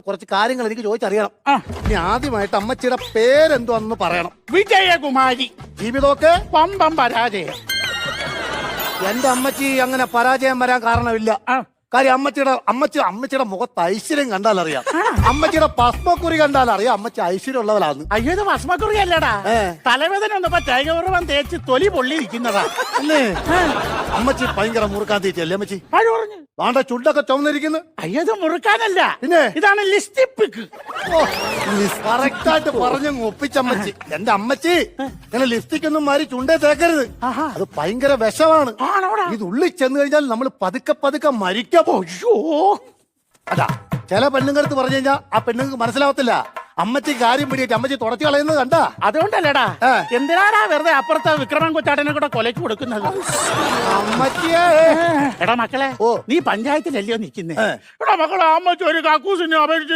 കുറച്ച് കാര്യങ്ങൾ എനിക്ക് ചോദിച്ചറിയണം. ഇനി ആദ്യമായിട്ട് അമ്മച്ചിയുടെ പേരെന്തുവാണെന്ന് പറയണം. വിജയകുമാരി. ജീവിതമൊക്കെ പമ്പം പരാജയം. എന്റെ അമ്മച്ചി അങ്ങനെ പരാജയം വരാൻ കാരണമില്ല. കാര്യം അമ്മച്ചിയുടെ മുഖത്ത് ഐശ്വര്യം കണ്ടാൽ അറിയാം. അമ്മച്ചിയുടെ ഭസ്മക്കുറി കണ്ടാൽ അറിയാം അമ്മച്ചി ഐശ്വര്യം ഉള്ളവരാണ്. അയ്യോ, ഇത് ഭസ്മക്കുറി അല്ലടാ, തലവേദന ഒന്നപ്പോ ടൈഗർവം തേച്ച് തൊലി പൊള്ളിയിരിക്കുന്നതാ അല്ലേ. അമ്മച്ചി ഭയങ്കര മുറുക്കാൻ തീറ്റല്ലേ അമ്മച്ചി? ആര് പറഞ്ഞു? വാണ്ട ചുണ്ടൊക്കെ ചുമന്നിരിക്കുന്നു. അയ്യോ, ഇത് മുറുക്കാനല്ല, പിന്നെ ഇതാണ് ലിപ്സ്റ്റിക്. കറക്റ്റ് ആയിട്ട് പറഞ്ഞു ഒപ്പിച്ചമ്മച്ചി. എന്റെ അമ്മച്ചി ഇങ്ങനെ ലിപ്സ്റ്റിക് ഒന്നും മാറി ചുണ്ടേ തേക്കരുത്. അത് ഭയങ്കര വിഷമാണ്. ഇത് ഉള്ളിൽ ചെന്ന് കഴിഞ്ഞാൽ നമ്മൾ പതുക്കെ പതുക്കെ മരിക്കോ. അതാ ചില പെണ്ണുങ്ങൾക്ക് പറഞ്ഞു കഴിഞ്ഞാൽ ആ പെണ്ണുങ്ങൾക്ക് മനസ്സിലാവത്തില്ല. അമ്മച്ചി കാര്യം പിടിയിട്ട് അമ്മച്ചി തുടച്ചു കളയുന്നത് കണ്ടാ. അതുകൊണ്ടല്ലേടാ എന്തിനാടാ വെറുതെ അപ്പുറത്തെ വിക്രമൻ കൊച്ചാട്ടനെ കൂടെ കൊലയ്ക്ക് കൊടുക്കുന്നത്. അമ്മച്ചിയെ എടാ മക്കളെ, നീ പഞ്ചായത്തിലല്ലയോ നിൽക്കുന്നേ? എടാ മക്കളെ, അമ്മച്ചി ഒരു കക്കൂസിനെ അപേക്ഷിച്ച്